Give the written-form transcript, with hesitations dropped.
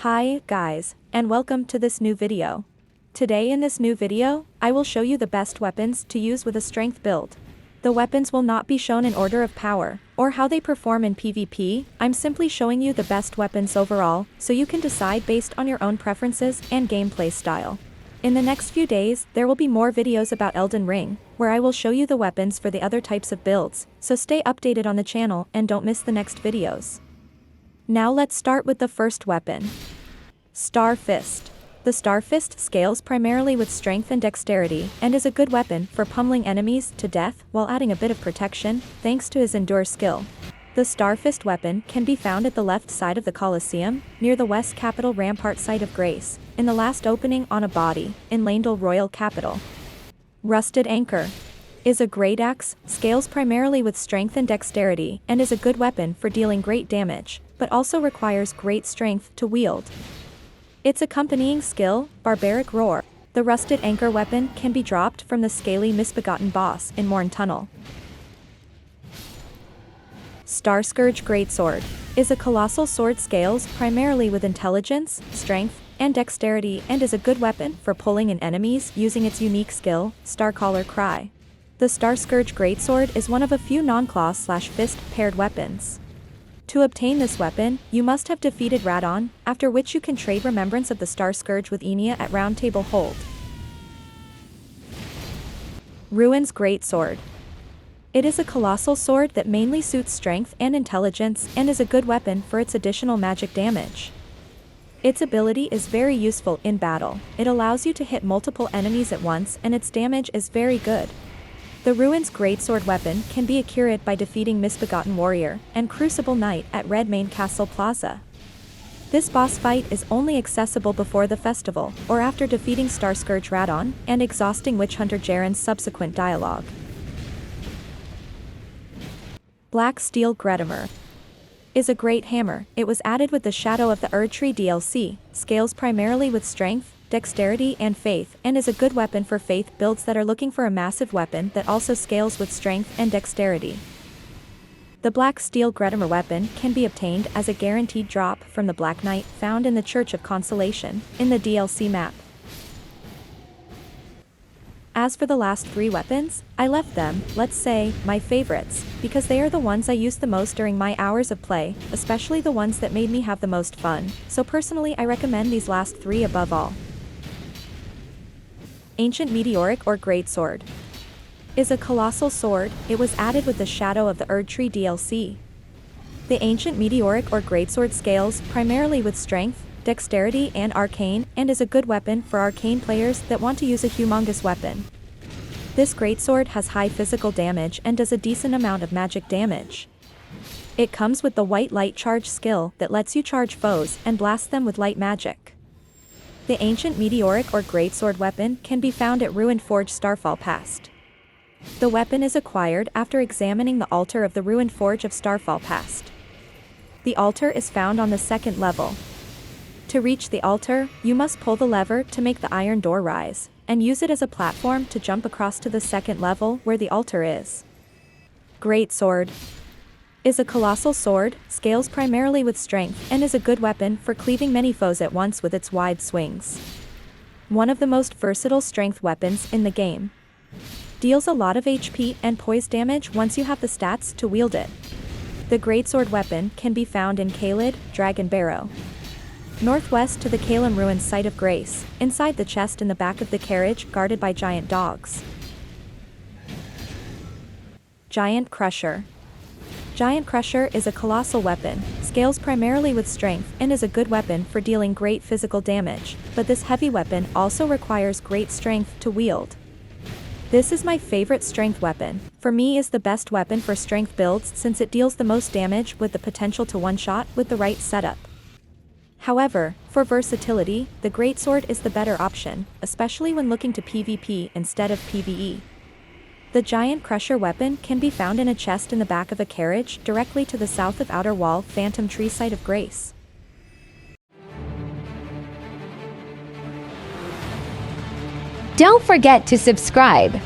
Hi guys, and welcome to this new video. Today in this new video, I will show you the best weapons to use with a strength build. The weapons will not be shown in order of power, or how they perform in PvP, I'm simply showing you the best weapons overall, so you can decide based on your own preferences and gameplay style. In the next few days, there will be more videos about Elden Ring, where I will show you the weapons for the other types of builds, so stay updated on the channel and don't miss the next videos. Now let's start with the first weapon. Star Fist. The Star Fist scales primarily with strength and dexterity, and is a good weapon for pummeling enemies to death while adding a bit of protection, thanks to his endure skill. The Star Fist weapon can be found at the left side of the Colosseum, near the West Capital Rampart Site of Grace, in the last opening on a body, in Leyndell Royal Capital. Rusted Anchor. Is a great axe, scales primarily with strength and dexterity, and is a good weapon for dealing great damage, but also requires great strength to wield. Its accompanying skill, Barbaric Roar. The Rusted Anchor weapon can be dropped from the scaly Misbegotten boss in Morn Tunnel. Star Scourge Greatsword. Is a colossal sword, scales primarily with intelligence, strength, and dexterity, and is a good weapon for pulling in enemies using its unique skill, Starcaller Cry. The Star Scourge Greatsword is one of a few non-claw/fist paired weapons. To obtain this weapon, you must have defeated Radon, after which you can trade Remembrance of the Star Scourge with Enia at Round Table Hold. Ruin's Greatsword. It is a colossal sword that mainly suits strength and intelligence, and is a good weapon for its additional magic damage. Its ability is very useful in battle. It allows you to hit multiple enemies at once, and its damage is very good. The Ruin's Greatsword weapon can be acquired by defeating Misbegotten Warrior and Crucible Knight at Redmane Castle Plaza. This boss fight is only accessible before the festival, or after defeating Star Scourge Radon and exhausting Witch Hunter Jaren's subsequent dialogue. Black Steel Gretamer. Is a great hammer. It was added with the Shadow of the Erdtree DLC, scales primarily with strength, dexterity and faith, and is a good weapon for faith builds that are looking for a massive weapon that also scales with strength and dexterity. The Black Steel Gretamer weapon can be obtained as a guaranteed drop from the Black Knight found in the Church of Consolation, in the DLC map. As for the last three weapons, I left them, let's say, my favorites, because they are the ones I used the most during my hours of play, especially the ones that made me have the most fun, so personally I recommend these last three above all. Ancient Meteoric or Greatsword. Is a colossal sword, it was added with the Shadow of the Erdtree DLC. The Ancient Meteoric or Greatsword scales primarily with strength, dexterity and arcane, and is a good weapon for arcane players that want to use a humongous weapon. This greatsword has high physical damage and does a decent amount of magic damage. It comes with the White Light Charge skill that lets you charge foes and blast them with light magic. The Ancient Meteoric or Greatsword weapon can be found at Ruined Forge Starfall Past. The weapon is acquired after examining the altar of the Ruined Forge of Starfall Past. The altar is found on the second level. To reach the altar, you must pull the lever to make the iron door rise, and use it as a platform to jump across to the second level where the altar is. Greatsword. Is a colossal sword, scales primarily with strength, and is a good weapon for cleaving many foes at once with its wide swings. One of the most versatile strength weapons in the game. Deals a lot of HP and poise damage once you have the stats to wield it. The Greatsword weapon can be found in Caelid, Dragon Barrow. Northwest to the Caelem Ruins Site of Grace, inside the chest in the back of the carriage guarded by giant dogs. Giant Crusher. Giant Crusher is a colossal weapon, scales primarily with strength, and is a good weapon for dealing great physical damage, but this heavy weapon also requires great strength to wield. This is my favorite strength weapon. For me is the best weapon for strength builds since it deals the most damage with the potential to one-shot with the right setup. However, for versatility, the Greatsword is the better option, especially when looking to PvP instead of PvE. The Giant Crusher weapon can be found in a chest in the back of a carriage directly to the south of Outer Wall Phantom Tree Site of Grace. Don't forget to subscribe.